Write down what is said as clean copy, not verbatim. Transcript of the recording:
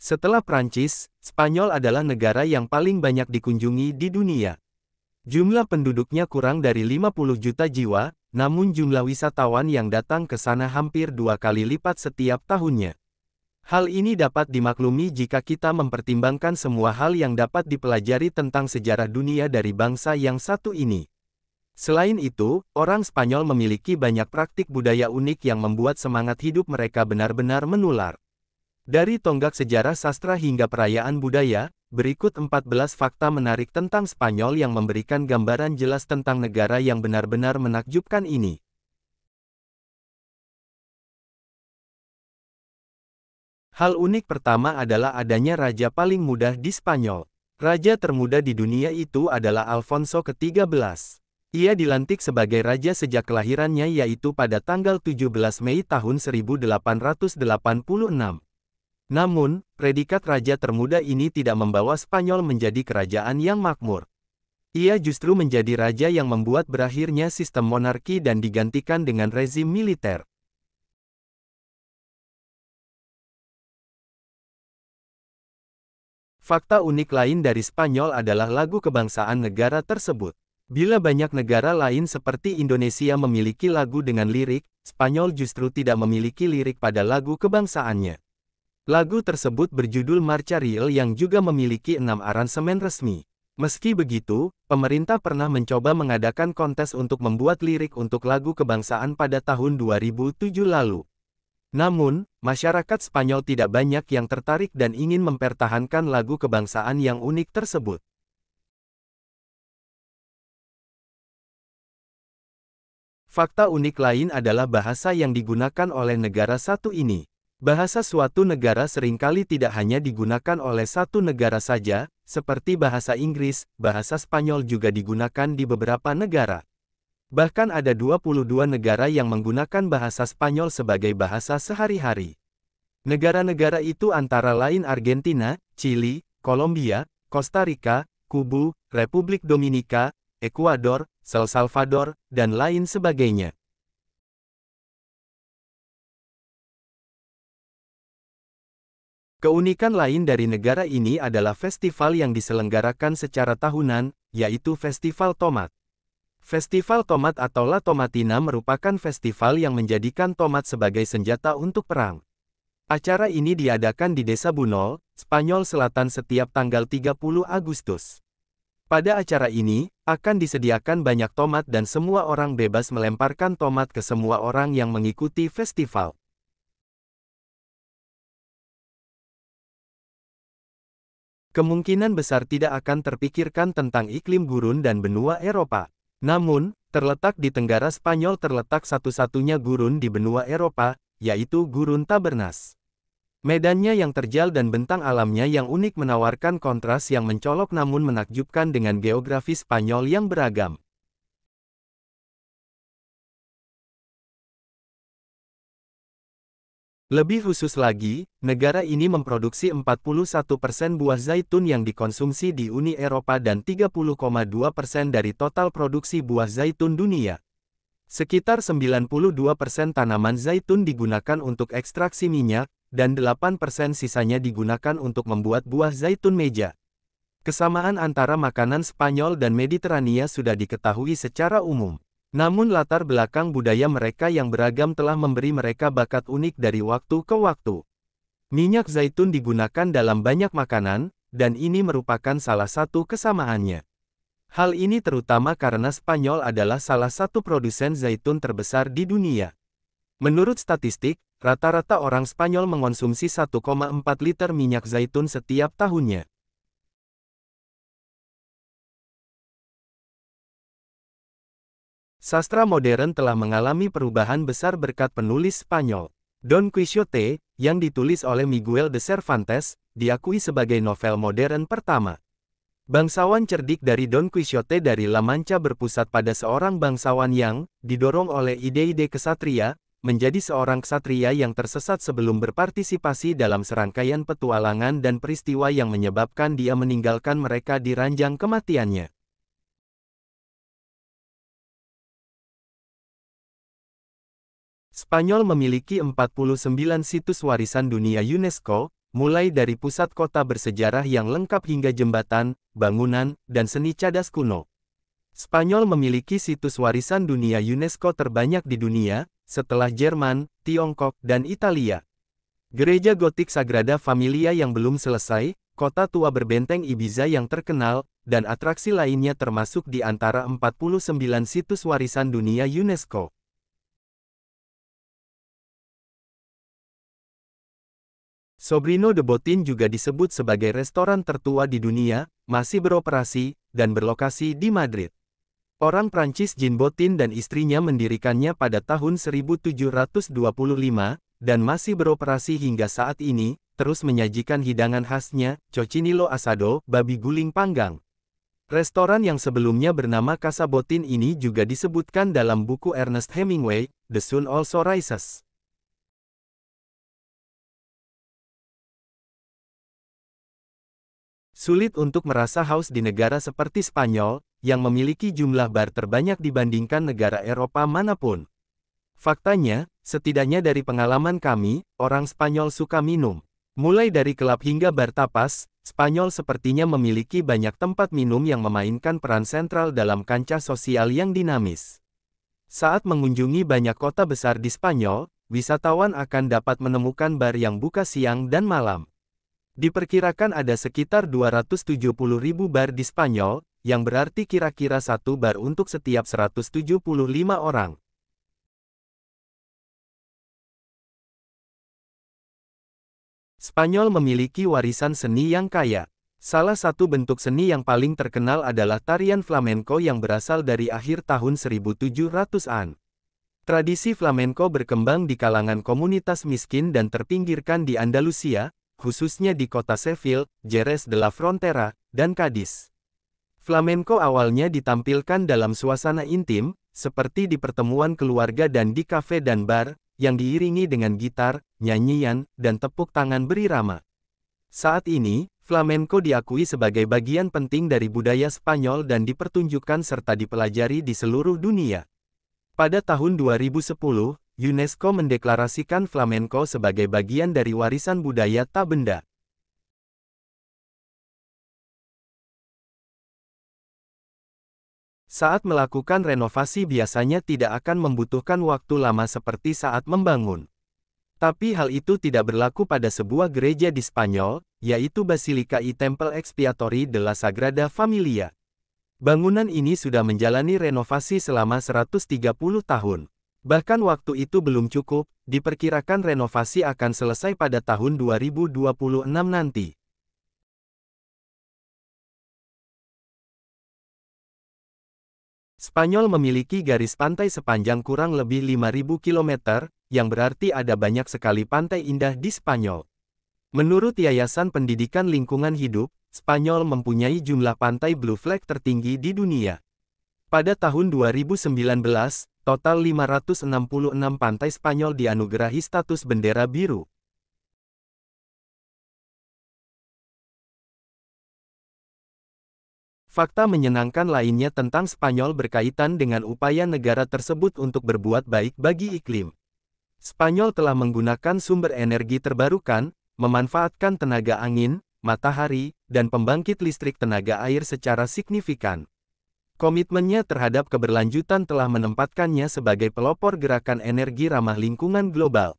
Setelah Prancis, Spanyol adalah negara yang paling banyak dikunjungi di dunia. Jumlah penduduknya kurang dari 50 juta jiwa, namun jumlah wisatawan yang datang ke sana hampir 2 kali lipat setiap tahunnya. Hal ini dapat dimaklumi jika kita mempertimbangkan semua hal yang dapat dipelajari tentang sejarah dunia dari bangsa yang satu ini. Selain itu, orang Spanyol memiliki banyak praktik budaya unik yang membuat semangat hidup mereka benar-benar menular. Dari tonggak sejarah sastra hingga perayaan budaya, berikut 14 fakta menarik tentang Spanyol yang memberikan gambaran jelas tentang negara yang benar-benar menakjubkan ini. Hal unik pertama adalah adanya raja paling muda di Spanyol. Raja termuda di dunia itu adalah Alfonso ke-13. Ia dilantik sebagai raja sejak kelahirannya yaitu pada tanggal 17 Mei tahun 1886. Namun, predikat raja termuda ini tidak membawa Spanyol menjadi kerajaan yang makmur. Ia justru menjadi raja yang membuat berakhirnya sistem monarki dan digantikan dengan rezim militer. Fakta unik lain dari Spanyol adalah lagu kebangsaan negara tersebut. Bila banyak negara lain seperti Indonesia memiliki lagu dengan lirik, Spanyol justru tidak memiliki lirik pada lagu kebangsaannya. Lagu tersebut berjudul Marcha Real yang juga memiliki 6 aransemen resmi. Meski begitu, pemerintah pernah mencoba mengadakan kontes untuk membuat lirik untuk lagu kebangsaan pada tahun 2007 lalu. Namun, masyarakat Spanyol tidak banyak yang tertarik dan ingin mempertahankan lagu kebangsaan yang unik tersebut. Fakta unik lain adalah bahasa yang digunakan oleh negara satu ini. Bahasa suatu negara seringkali tidak hanya digunakan oleh satu negara saja, seperti bahasa Inggris, bahasa Spanyol juga digunakan di beberapa negara. Bahkan ada 22 negara yang menggunakan bahasa Spanyol sebagai bahasa sehari-hari. Negara-negara itu antara lain Argentina, Chili, Kolombia, Costa Rica, Kubu, Republik Dominika, Ekuador, El Salvador, dan lain sebagainya. Keunikan lain dari negara ini adalah festival yang diselenggarakan secara tahunan, yaitu Festival Tomat. Festival Tomat atau La Tomatina merupakan festival yang menjadikan tomat sebagai senjata untuk perang. Acara ini diadakan di Desa Bunol, Spanyol Selatan setiap tanggal 30 Agustus. Pada acara ini, akan disediakan banyak tomat dan semua orang bebas melemparkan tomat ke semua orang yang mengikuti festival. Kemungkinan besar tidak akan terpikirkan tentang iklim gurun dan benua Eropa. Namun, terletak di tenggara Spanyol terletak satu-satunya gurun di benua Eropa, yaitu Gurun Tabernas. Medannya yang terjal dan bentang alamnya yang unik menawarkan kontras yang mencolok namun menakjubkan dengan geografi Spanyol yang beragam. Lebih khusus lagi, negara ini memproduksi 41% buah zaitun yang dikonsumsi di Uni Eropa dan 30,2% dari total produksi buah zaitun dunia. Sekitar 92% tanaman zaitun digunakan untuk ekstraksi minyak, dan 8% sisanya digunakan untuk membuat buah zaitun meja. Kesamaan antara makanan Spanyol dan Mediterania sudah diketahui secara umum. Namun latar belakang budaya mereka yang beragam telah memberi mereka bakat unik dari waktu ke waktu. Minyak zaitun digunakan dalam banyak makanan, dan ini merupakan salah satu kesamaannya. Hal ini terutama karena Spanyol adalah salah satu produsen zaitun terbesar di dunia. Menurut statistik, rata-rata orang Spanyol mengonsumsi 1,4 liter minyak zaitun setiap tahunnya. Sastra modern telah mengalami perubahan besar berkat penulis Spanyol. Don Quixote, yang ditulis oleh Miguel de Cervantes, diakui sebagai novel modern pertama. Bangsawan cerdik dari Don Quixote dari La Mancha berpusat pada seorang bangsawan yang, didorong oleh ide-ide kesatria, menjadi seorang ksatria yang tersesat sebelum berpartisipasi dalam serangkaian petualangan dan peristiwa yang menyebabkan dia meninggalkan mereka di ranjang kematiannya. Spanyol memiliki 49 situs warisan dunia UNESCO, mulai dari pusat kota bersejarah yang lengkap hingga jembatan, bangunan, dan seni cadas kuno. Spanyol memiliki situs warisan dunia UNESCO terbanyak di dunia, setelah Jerman, Tiongkok, dan Italia. Gereja Gotik Sagrada Familia yang belum selesai, kota tua berbenteng Ibiza yang terkenal, dan atraksi lainnya termasuk di antara 49 situs warisan dunia UNESCO. Sobrino de Botín juga disebut sebagai restoran tertua di dunia, masih beroperasi, dan berlokasi di Madrid. Orang Prancis Jean Botin dan istrinya mendirikannya pada tahun 1725, dan masih beroperasi hingga saat ini, terus menyajikan hidangan khasnya, cocinillo asado, babi guling panggang. Restoran yang sebelumnya bernama Casa Botin ini juga disebutkan dalam buku Ernest Hemingway, The Sun Also Rises. Sulit untuk merasa haus di negara seperti Spanyol, yang memiliki jumlah bar terbanyak dibandingkan negara Eropa manapun. Faktanya, setidaknya dari pengalaman kami, orang Spanyol suka minum. Mulai dari klub hingga bar tapas, Spanyol sepertinya memiliki banyak tempat minum yang memainkan peran sentral dalam kancah sosial yang dinamis. Saat mengunjungi banyak kota besar di Spanyol, wisatawan akan dapat menemukan bar yang buka siang dan malam. Diperkirakan ada sekitar 270.000 bar di Spanyol, yang berarti kira-kira satu bar untuk setiap 175 orang. Spanyol memiliki warisan seni yang kaya. Salah satu bentuk seni yang paling terkenal adalah tarian flamenco yang berasal dari akhir tahun 1700-an. Tradisi flamenco berkembang di kalangan komunitas miskin dan terpinggirkan di Andalusia, khususnya di kota Seville, Jerez de la Frontera, dan Cadiz. Flamenco awalnya ditampilkan dalam suasana intim, seperti di pertemuan keluarga dan di kafe dan bar, yang diiringi dengan gitar, nyanyian, dan tepuk tangan berirama. Saat ini, flamenco diakui sebagai bagian penting dari budaya Spanyol dan dipertunjukkan serta dipelajari di seluruh dunia. Pada tahun 2010, UNESCO mendeklarasikan flamenco sebagai bagian dari warisan budaya tak benda. Saat melakukan renovasi biasanya tidak akan membutuhkan waktu lama seperti saat membangun. Tapi hal itu tidak berlaku pada sebuah gereja di Spanyol, yaitu Basilica y Temple Expiatory de la Sagrada Familia. Bangunan ini sudah menjalani renovasi selama 130 tahun. Bahkan waktu itu belum cukup, diperkirakan renovasi akan selesai pada tahun 2026 nanti. Spanyol memiliki garis pantai sepanjang kurang lebih 5.000 km, yang berarti ada banyak sekali pantai indah di Spanyol. Menurut Yayasan Pendidikan Lingkungan Hidup, Spanyol mempunyai jumlah pantai Blue Flag tertinggi di dunia. Pada tahun 2019, total 566 pantai Spanyol dianugerahi status bendera biru. Fakta menyenangkan lainnya tentang Spanyol berkaitan dengan upaya negara tersebut untuk berbuat baik bagi iklim. Spanyol telah menggunakan sumber energi terbarukan, memanfaatkan tenaga angin, matahari, dan pembangkit listrik tenaga air secara signifikan. Komitmennya terhadap keberlanjutan telah menempatkannya sebagai pelopor gerakan energi ramah lingkungan global.